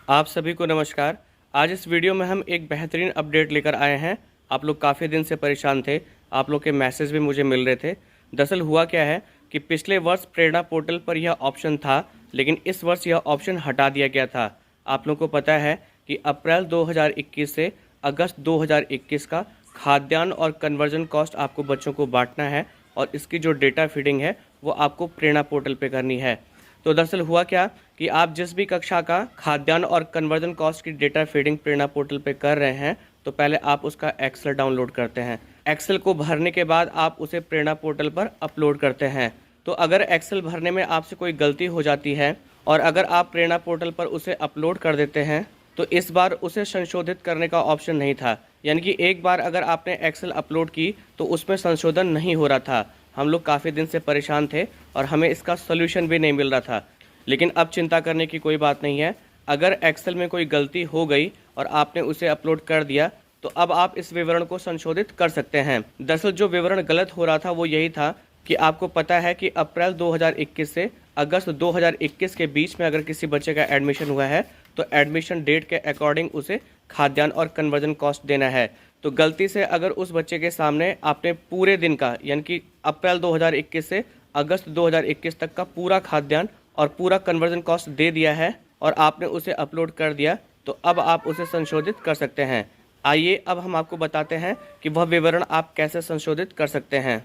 आप सभी को नमस्कार। आज इस वीडियो में हम एक बेहतरीन अपडेट लेकर आए हैं। आप लोग काफ़ी दिन से परेशान थे, आप लोग के मैसेज भी मुझे मिल रहे थे। दरअसल हुआ क्या है कि पिछले वर्ष प्रेरणा पोर्टल पर यह ऑप्शन था, लेकिन इस वर्ष यह ऑप्शन हटा दिया गया था। आप लोग को पता है कि अप्रैल 2021 से अगस्त 2021 का खाद्यान्न और कन्वर्जन कॉस्ट आपको बच्चों को बांटना है और इसकी जो डेटा फीडिंग है वो आपको प्रेरणा पोर्टल पे करनी है। तो दरअसल हुआ क्या कि आप जिस भी कक्षा का खाद्यान्न और कन्वर्जन कॉस्ट की डेटा फीडिंग प्रेरणा पोर्टल पे कर रहे हैं, तो पहले आप उसका एक्सेल डाउनलोड करते हैं। एक्सेल को भरने के बाद आप उसे प्रेरणा पोर्टल पर अपलोड करते हैं। तो अगर एक्सेल भरने में आपसे कोई गलती हो जाती है और अगर आप प्रेरणा पोर्टल पर उसे अपलोड कर देते हैं, तो इस बार उसे संशोधित करने का ऑप्शन नहीं था। यानी कि एक बार अगर आपने एक्सेल अपलोड की तो उसमें संशोधन नहीं हो रहा था। हम लोग काफ़ी दिन से परेशान थे और हमें इसका सॉल्यूशन भी नहीं मिल रहा था। लेकिन अब चिंता करने की कोई बात नहीं है। अगर एक्सेल में कोई गलती हो गई और आपने उसे अपलोड कर दिया, तो अब आप इस विवरण को संशोधित कर सकते हैं। दरअसल जो विवरण गलत हो रहा था वो यही था कि आपको पता है कि अप्रैल 2021 से अगस्त 2021 के बीच में अगर किसी बच्चे का एडमिशन हुआ है तो एडमिशन डेट के अकॉर्डिंग उसे खाद्यान्न और कन्वर्जन कॉस्ट देना है। तो गलती से अगर उस बच्चे के सामने आपने पूरे दिन का यानी कि अप्रैल 2021 से अगस्त 2021 तक का पूरा खाद्यान्न और पूरा कन्वर्जन कॉस्ट दे दिया है और आपने उसे अपलोड कर दिया, तो अब आप उसे संशोधित कर सकते हैं। आइए अब हम आपको बताते हैं कि वह विवरण आप कैसे संशोधित कर सकते हैं।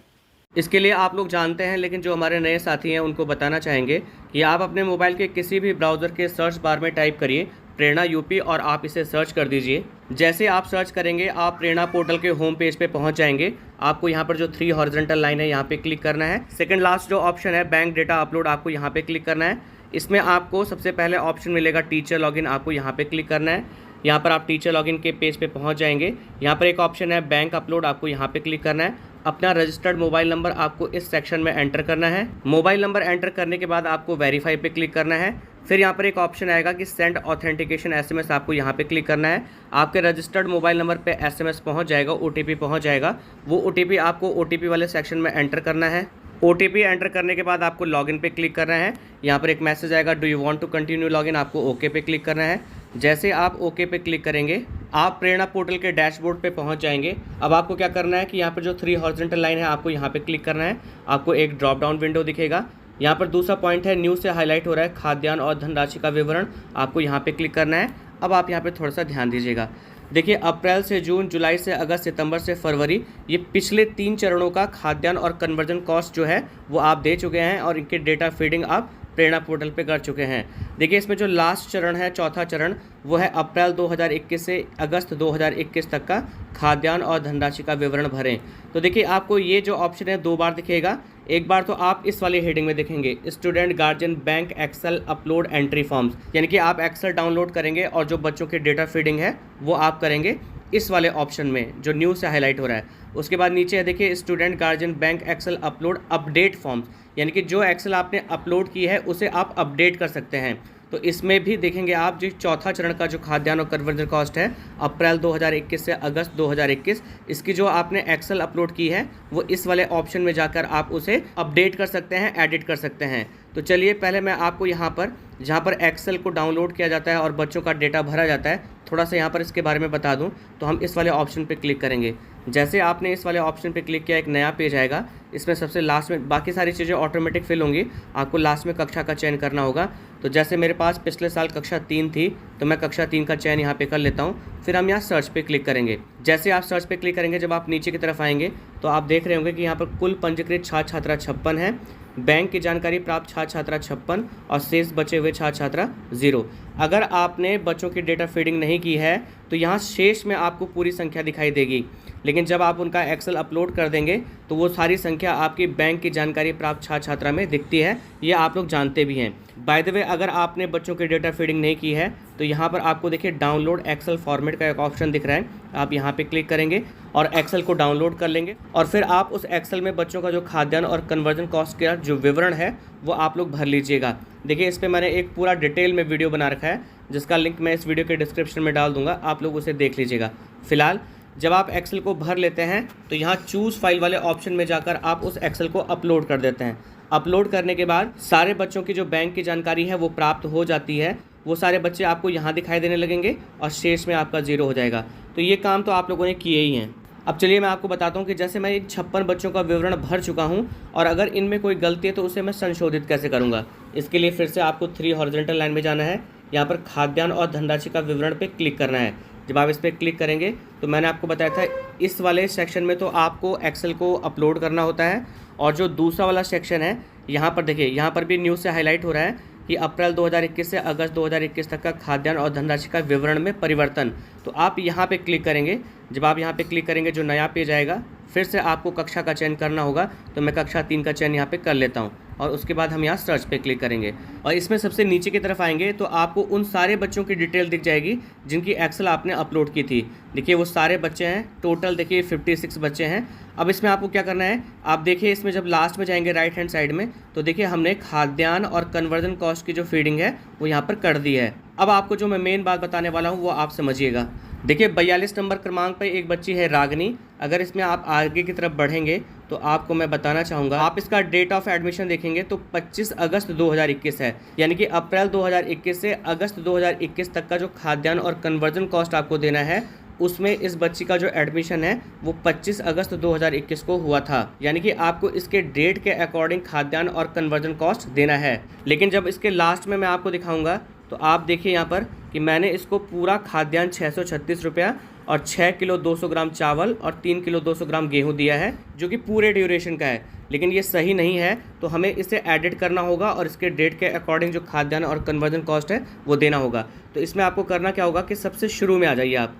इसके लिए आप लोग जानते हैं, लेकिन जो हमारे नए साथी हैं उनको बताना चाहेंगे कि आप अपने मोबाइल के किसी भी ब्राउज़र के सर्च बार में टाइप करिए प्रेरणा यूपी और आप इसे सर्च कर दीजिए। जैसे आप सर्च करेंगे आप प्रेरणा पोर्टल के होम पेज पे पहुंच जाएंगे। आपको यहां पर जो 3 हॉरिजॉन्टल लाइन है यहां पे क्लिक करना है। सेकंड लास्ट जो ऑप्शन है बैंक डेटा अपलोड, आपको यहां पे क्लिक करना है। इसमें आपको सबसे पहले ऑप्शन मिलेगा टीचर लॉगिन, आपको यहाँ पे क्लिक करना है। यहाँ पर आप टीचर लॉगिन के पेज पे पहुँच जाएंगे। यहाँ पर एक ऑप्शन है बैंक अपलोड, आपको यहाँ पे क्लिक करना है। अपना रजिस्टर्ड मोबाइल नंबर आपको इस सेक्शन में एंटर करना है। मोबाइल नंबर एंटर करने के बाद आपको वेरीफाई पे क्लिक करना है। फिर यहाँ पर एक ऑप्शन आएगा कि सेंड ऑथेंटिकेशन एसएमएस, आपको यहाँ पे क्लिक करना है। आपके रजिस्टर्ड मोबाइल नंबर पे एसएमएस पहुँच जाएगा, ओटीपी पहुँच जाएगा। वो ओटीपी आपको ओटीपी वाले सेक्शन में एंटर करना है। ओटीपी एंटर करने के बाद आपको लॉगिन पे क्लिक करना है। यहाँ पर एक मैसेज आएगा, do you want to continue login, आपको ओके पे क्लिक करना है। जैसे आप ओके पे क्लिक करेंगे आप प्रेरणा पोर्टल के डैशबोर्ड पे पहुंच जाएंगे। अब आपको क्या करना है कि यहाँ पर जो 3 हॉरिजॉन्टल लाइन है आपको यहाँ पे क्लिक करना है। आपको एक ड्रॉप डाउन विंडो दिखेगा। यहाँ पर दूसरा पॉइंट है न्यू से हाईलाइट हो रहा है खाद्यान्न और धनराशि का विवरण, आपको यहाँ पे क्लिक करना है। अब आप यहाँ पे थोड़ा सा ध्यान दीजिएगा। देखिए अप्रैल से जून, जुलाई से अगस्त, सितंबर से फरवरी, ये पिछले 3 चरणों का खाद्यान्न और कन्वर्जन कॉस्ट जो है वो आप दे चुके हैं और इनके डेटा फीडिंग आप प्रेरणा पोर्टल पे कर चुके हैं। देखिए इसमें जो लास्ट चरण है, चौथा चरण, वो है अप्रैल 2021 से अगस्त 2021 तक का खाद्यान्न और धनराशि का विवरण भरें। तो देखिए आपको ये जो ऑप्शन है 2 बार दिखेगा। एक बार तो आप इस वाले हेडिंग में देखेंगे student guardian bank excel upload entry forms, यानी कि आप एक्सेल डाउनलोड करेंगे और जो बच्चों की डेटा फीडिंग है वो आप करेंगे इस वाले ऑप्शन में जो न्यू से हाईलाइट हो रहा है। उसके बाद नीचे है देखिए student guardian bank excel upload update forms, यानी कि जो एक्सेल आपने अपलोड की है उसे आप अपडेट कर सकते हैं। तो इसमें भी देखेंगे आप जो चौथा चरण का जो खाद्यान्न और कन्वर्जन कॉस्ट है अप्रैल 2021 से अगस्त 2021, इसकी जो आपने एक्सेल अपलोड की है वो इस वाले ऑप्शन में जाकर आप उसे अपडेट कर सकते हैं, एडिट कर सकते हैं। तो चलिए पहले मैं आपको यहाँ पर जहाँ पर एक्सेल को डाउनलोड किया जाता है और बच्चों का डेटा भरा जाता है थोड़ा सा यहाँ पर इसके बारे में बता दूँ। तो हम इस वाले ऑप्शन पर क्लिक करेंगे। जैसे आपने इस वाले ऑप्शन पे क्लिक किया एक नया पेज आएगा। इसमें सबसे लास्ट में बाकी सारी चीज़ें ऑटोमेटिक फिल होंगी, आपको लास्ट में कक्षा का चयन करना होगा। तो जैसे मेरे पास पिछले साल कक्षा 3 थी तो मैं कक्षा 3 का चयन यहाँ पे कर लेता हूँ। फिर हम यहाँ सर्च पे क्लिक करेंगे। जैसे आप सर्च पे क्लिक करेंगे जब आप नीचे की तरफ आएंगे तो आप देख रहे होंगे कि यहाँ पर कुल पंजीकृत छात्र छात्रा 56 है, बैंक की जानकारी प्राप्त छात्र छात्रा 56 और शेष बचे हुए छात्र छात्रा 0। अगर आपने बच्चों की डेटा फीडिंग नहीं की है तो यहाँ शेष में आपको पूरी संख्या दिखाई देगी, लेकिन जब आप उनका एक्सेल अपलोड कर देंगे तो वो सारी संख्या आपकी बैंक की जानकारी प्राप्त छात्र छात्रा में दिखती है। ये आप लोग जानते भी हैं। बाय द वे अगर आपने बच्चों की डेटा फीडिंग नहीं की है तो यहाँ पर आपको देखिए डाउनलोड एक्सेल फॉर्मेट का एक ऑप्शन दिख रहा है। आप यहाँ पे क्लिक करेंगे और एक्सेल को डाउनलोड कर लेंगे और फिर आप उस एक्सेल में बच्चों का जो खाद्यान्न और कन्वर्जन कॉस्ट का जो विवरण है वो आप लोग भर लीजिएगा। देखिए इस पर मैंने एक पूरा डिटेल में वीडियो बना रखा है जिसका लिंक मैं इस वीडियो के डिस्क्रिप्शन में डाल दूंगा, आप लोग उसे देख लीजिएगा। फिलहाल जब आप एक्सेल को भर लेते हैं तो यहाँ चूज़ फाइल वाले ऑप्शन में जाकर आप उस एक्सेल को अपलोड कर देते हैं। अपलोड करने के बाद सारे बच्चों की जो बैंक की जानकारी है वो प्राप्त हो जाती है। वो सारे बच्चे आपको यहाँ दिखाई देने लगेंगे और शेष में आपका 0 हो जाएगा। तो ये काम तो आप लोगों ने किए ही हैं। अब चलिए मैं आपको बताता हूँ कि जैसे मैं 56 बच्चों का विवरण भर चुका हूँ और अगर इनमें कोई गलती है तो उसे मैं संशोधित कैसे करूँगा। इसके लिए फिर से आपको 3 हॉरिजॉन्टल लाइन में जाना है। यहाँ पर खाद्यान्न और धनराशि का विवरण पे क्लिक करना है। जब आप इस पर क्लिक करेंगे तो मैंने आपको बताया था इस वाले सेक्शन में तो आपको एक्सेल को अपलोड करना होता है, और जो दूसरा वाला सेक्शन है यहाँ पर देखिए, यहाँ पर भी न्यूज़ से हाईलाइट हो रहा है कि अप्रैल 2021 से अगस्त 2021 तक का खाद्यान्न और धनराशि का विवरण में परिवर्तन। तो आप यहाँ पे क्लिक करेंगे। जब आप यहाँ पे क्लिक करेंगे जो नया पेज आएगा, फिर से आपको कक्षा का चयन करना होगा। तो मैं कक्षा 3 का चयन यहाँ पे कर लेता हूँ और उसके बाद हम यहाँ सर्च पे क्लिक करेंगे और इसमें सबसे नीचे की तरफ आएंगे तो आपको उन सारे बच्चों की डिटेल दिख जाएगी जिनकी एक्सेल आपने अपलोड की थी। देखिए वो सारे बच्चे हैं, टोटल देखिए 56 बच्चे हैं। अब इसमें आपको क्या करना है, आप देखिए इसमें जब लास्ट में जाएंगे राइट हैंड साइड में तो देखिए हमने खाद्यान्न और कन्वर्जन कॉस्ट की जो फीडिंग है वो यहाँ पर कर दी है। अब आपको जो मैं मेन बात बताने वाला हूँ वो आप समझिएगा। देखिए 42 नंबर क्रमांक पर एक बच्ची है रागनी। अगर इसमें आप आगे की तरफ बढ़ेंगे तो आपको मैं बताना चाहूँगा, आप इसका डेट ऑफ एडमिशन देखेंगे तो 25 अगस्त 2021 है, यानी कि अप्रैल 2021 से अगस्त 2021 तक का जो खाद्यान्न और कन्वर्जन कॉस्ट आपको देना है उसमें इस बच्ची का जो एडमिशन है वो 25 अगस्त 2021 को हुआ था, यानी कि आपको इसके डेट के अकॉर्डिंग खाद्यान्न और कन्वर्जन कॉस्ट देना है। लेकिन जब इसके लास्ट में मैं आपको दिखाऊंगा तो आप देखिए यहाँ पर कि मैंने इसको पूरा खाद्यान्न 636 रुपया और 6 किलो 200 ग्राम चावल और 3 किलो 200 ग्राम गेहूं दिया है, जो कि पूरे ड्यूरेशन का है। लेकिन ये सही नहीं है तो हमें इसे एडिट करना होगा और इसके डेट के अकॉर्डिंग जो खाद्यान्न और कन्वर्जन कॉस्ट है वो देना होगा। तो इसमें आपको करना क्या होगा कि सबसे शुरू में आ जाइए आप।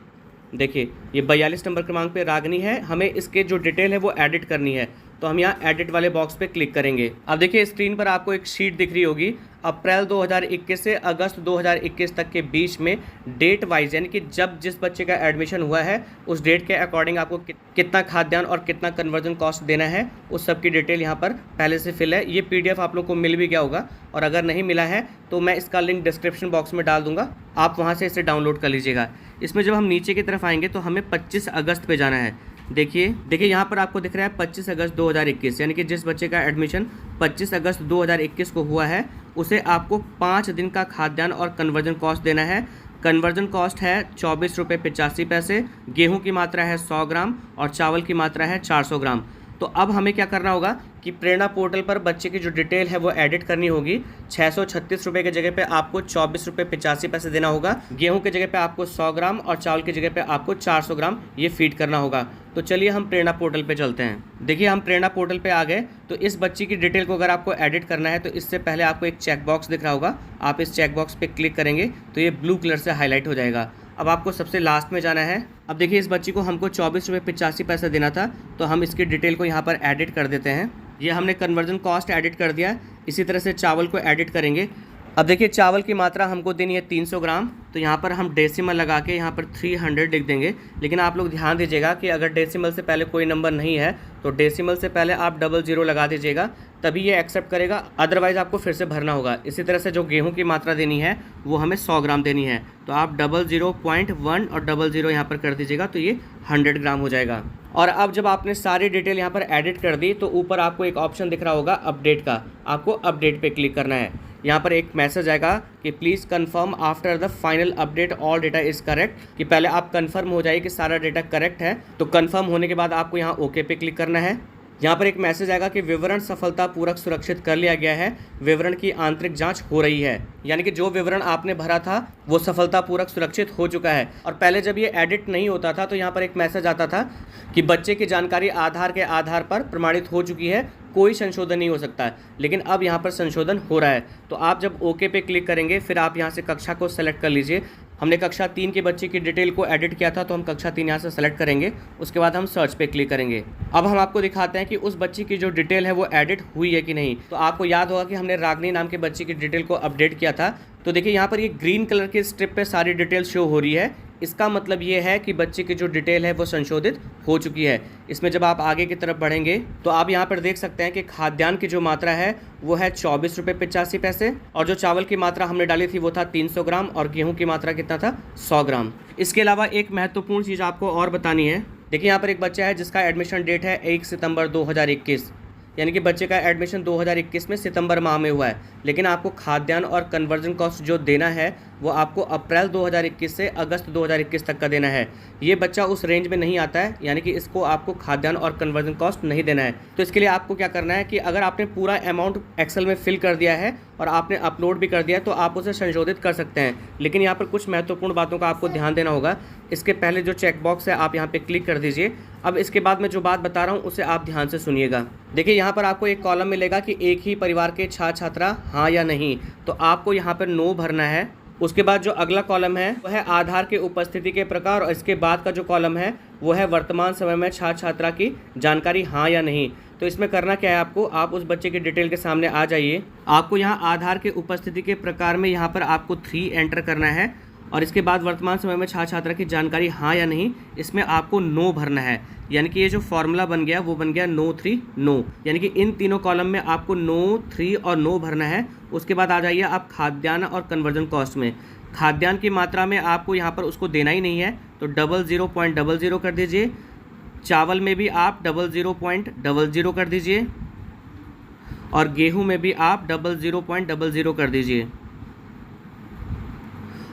देखिए ये 42 नंबर क्रमांक पे रागनी है, हमें इसके जो डिटेल है वो एडिट करनी है। तो हम यहाँ एडिट वाले बॉक्स पे क्लिक करेंगे। अब देखिए स्क्रीन पर आपको एक शीट दिख रही होगी, अप्रैल 2021 से अगस्त 2021 तक के बीच में डेट वाइज, यानी कि जब जिस बच्चे का एडमिशन हुआ है उस डेट के अकॉर्डिंग आपको कितना खाद्यान्न और कितना कन्वर्जन कॉस्ट देना है उस सब की डिटेल यहाँ पर पहले से फिल है। ये PDF आप लोग को मिल भी गया होगा, और अगर नहीं मिला है तो मैं इसका लिंक डिस्क्रिप्शन बॉक्स में डाल दूंगा, आप वहाँ से इसे डाउनलोड कर लीजिएगा। इसमें जब हम नीचे की तरफ आएंगे तो हमें 25 अगस्त पे जाना है। देखिए यहाँ पर आपको दिख रहा है 25 अगस्त 2021, यानी कि जिस बच्चे का एडमिशन 25 अगस्त 2021 को हुआ है उसे आपको 5 दिन का खाद्यान्न और कन्वर्जन कॉस्ट देना है। कन्वर्जन कॉस्ट है 24 रुपये 85 पैसे, गेहूं की मात्रा है 100 ग्राम और चावल की मात्रा है 400 ग्राम। तो अब हमें क्या करना होगा कि प्रेरणा पोर्टल पर बच्चे की जो डिटेल है वो एडिट करनी होगी। 636 रुपये की जगह पे आपको 24 रुपये 85 पैसे देना होगा, गेहूं की जगह पे आपको 100 ग्राम और चावल की जगह पे आपको 400 ग्राम ये फीड करना होगा। तो चलिए हम प्रेरणा पोर्टल पे चलते हैं। देखिए हम प्रेरणा पोर्टल पे आ गए। तो इस बच्ची की डिटेल को अगर आपको एडिट करना है तो इससे पहले आपको एक चेक बॉक्स दिख रहा होगा, आप इस चेक बॉक्स पे क्लिक करेंगे तो ये ब्लू कलर से हाईलाइट हो जाएगा। अब आपको सबसे लास्ट में जाना है। अब देखिए इस बच्ची को हमको 24 रुपये 85 पैसे देना था, तो हम इसकी डिटेल को यहाँ पर एडिट कर देते हैं। ये हमने कन्वर्जन कॉस्ट एडिट कर दिया। इसी तरह से चावल को एडिट करेंगे। अब देखिए चावल की मात्रा हमको देनी है 300 ग्राम, तो यहाँ पर हम डेसिमल लगा के यहाँ पर 300 लिख देंगे। लेकिन आप लोग ध्यान दीजिएगा कि अगर डेसिमल से पहले कोई नंबर नहीं है तो डेसिमल से पहले आप 00 लगा दीजिएगा, तभी ये एक्सेप्ट करेगा, अदरवाइज़ आपको फिर से भरना होगा। इसी तरह से जो गेहूं की मात्रा देनी है वो हमें 100 ग्राम देनी है, तो आप 00.1 और 00 यहाँ पर कर दीजिएगा, तो ये 100 ग्राम हो जाएगा। और अब जब आपने सारी डिटेल यहाँ पर एडिट कर दी तो ऊपर आपको एक ऑप्शन दिख रहा होगा अपडेट का, आपको अपडेट पे क्लिक करना है। यहाँ पर एक मैसेज आएगा कि please confirm after the final update all data is correct, कि पहले आप कंफर्म हो जाइए कि सारा डेटा करेक्ट है। तो कंफर्म होने के बाद आपको यहाँ ओके पे क्लिक करना है। यहाँ पर एक मैसेज आएगा कि विवरण सफलतापूर्वक सुरक्षित कर लिया गया है, विवरण की आंतरिक जांच हो रही है, यानी कि जो विवरण आपने भरा था वो सफलतापूर्वक सुरक्षित हो चुका है। और पहले जब ये एडिट नहीं होता था तो यहाँ पर एक मैसेज आता था कि बच्चे की जानकारी आधार के आधार पर प्रमाणित हो चुकी है, कोई संशोधन नहीं हो सकता है। लेकिन अब यहाँ पर संशोधन हो रहा है। तो आप जब ओके पे क्लिक करेंगे फिर आप यहाँ से कक्षा को सेलेक्ट कर लीजिए। हमने कक्षा 3 के बच्चे की डिटेल को एडिट किया था, तो हम कक्षा 3 यहाँ से सेलेक्ट करेंगे। उसके बाद हम सर्च पे क्लिक करेंगे। अब हम आपको दिखाते हैं कि उस बच्ची की जो डिटेल है वो एडिट हुई है कि नहीं। तो आपको याद होगा कि हमने रागनी नाम के बच्चे की डिटेल को अपडेट किया था। तो देखिए यहाँ पर ये ग्रीन कलर के स्ट्रिप पे सारी डिटेल शो हो रही है। इसका मतलब ये है कि बच्चे की जो डिटेल है वो संशोधित हो चुकी है। इसमें जब आप आगे की तरफ बढ़ेंगे तो आप यहाँ पर देख सकते हैं कि खाद्यान्न की जो मात्रा है वो है 24 रुपये 85 पैसे, और जो चावल की मात्रा हमने डाली थी वो था 300 ग्राम, और गेहूं की मात्रा कितना था 100 ग्राम। इसके अलावा एक महत्वपूर्ण चीज़ आपको और बतानी है। देखिए यहाँ पर एक बच्चा है जिसका एडमिशन डेट है 1 सितंबर 2021, यानी कि बच्चे का एडमिशन 2021 में सितंबर माह में हुआ है। लेकिन आपको खाद्यान्न और कन्वर्जन कॉस्ट जो देना है वो आपको अप्रैल 2021 से अगस्त 2021 तक का देना है। ये बच्चा उस रेंज में नहीं आता है, यानी कि इसको आपको खाद्यान्न और कन्वर्जन कॉस्ट नहीं देना है। तो इसके लिए आपको क्या करना है कि अगर आपने पूरा अमाउंट एक्सेल में फिल कर दिया है और आपने अपलोड भी कर दिया है तो आप उसे संशोधित कर सकते हैं। लेकिन यहाँ पर कुछ महत्वपूर्ण बातों का आपको ध्यान देना होगा। इसके पहले जो चेकबॉक्स है आप यहाँ पे क्लिक कर दीजिए। अब इसके बाद मैं जो बात बता रहा हूँ उसे आप ध्यान से सुनिएगा। देखिए यहाँ पर आपको एक कॉलम मिलेगा कि एक ही परिवार के छात्र छात्रा हाँ या नहीं, तो आपको यहाँ पर नो भरना है। उसके बाद जो अगला कॉलम है वह है आधार के उपस्थिति के प्रकार, और इसके बाद का जो कॉलम है वो है वर्तमान समय में छात्र छात्रा की जानकारी हाँ या नहीं। तो इसमें करना क्या है, आपको आप उस बच्चे की डिटेल के सामने आ जाइए। आपको यहाँ आधार के उपस्थिति के प्रकार में यहाँ पर आपको 3 एंटर करना है, और इसके बाद वर्तमान समय में छात्र छात्रा की जानकारी हाँ या नहीं, इसमें आपको नो भरना है। यानी कि ये जो फॉर्मूला बन गया वो बन गया नो 3 नो, यानी कि इन तीनों कॉलम में आपको नो 3 और नो भरना है। उसके बाद आ जाइए आप खाद्यान्न और कन्वर्जन कॉस्ट में। खाद्यान्न की मात्रा में आपको यहाँ पर उसको देना ही नहीं है, तो 00.00 कर दीजिए। चावल में भी आप 00.00 कर दीजिए, और गेहूं में भी आप 00.00 कर दीजिए।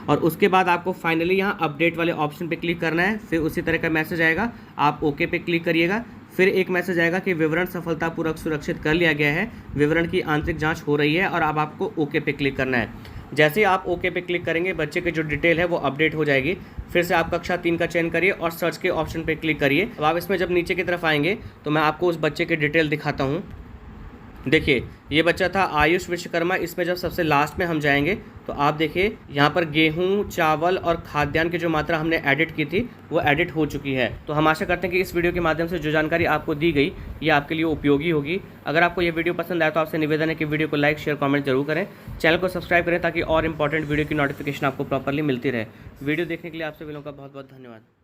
और उसके बाद आपको फाइनली यहाँ अपडेट वाले ऑप्शन पे क्लिक करना है। फिर उसी तरह का मैसेज आएगा, आप ओके पे क्लिक करिएगा। फिर एक मैसेज आएगा कि विवरण सफलतापूर्वक सुरक्षित कर लिया गया है, विवरण की आंतरिक जांच हो रही है, और अब आपको ओके पे क्लिक करना है। जैसे ही आप ओके पे क्लिक करेंगे बच्चे की जो डिटेल है वो अपडेट हो जाएगी। फिर से आप कक्षा 3 का चयन करिए और सर्च के ऑप्शन पे क्लिक करिए। अब आप इसमें जब नीचे की तरफ आएंगे तो मैं आपको उस बच्चे की डिटेल दिखाता हूँ। देखिए ये बच्चा था आयुष विश्वकर्मा। इसमें जब सबसे लास्ट में हम जाएंगे तो आप देखिए यहाँ पर गेहूं, चावल और खाद्यान्न की जो मात्रा हमने एडिट की थी वो एडिट हो चुकी है। तो हम आशा करते हैं कि इस वीडियो के माध्यम से जो जानकारी आपको दी गई ये आपके लिए उपयोगी होगी। अगर आपको ये वीडियो पसंद आए तो आपसे निवेदन है कि वीडियो को लाइक, शेयर, कमेंट जरूर करें। चैनल को सब्सक्राइब करें ताकि और इंपॉर्टेंट वीडियो की नोटिफिकेशन आपको प्रॉपरली मिलती रहे। वीडियो देखने के लिए आप सभी लोगों का बहुत बहुत धन्यवाद।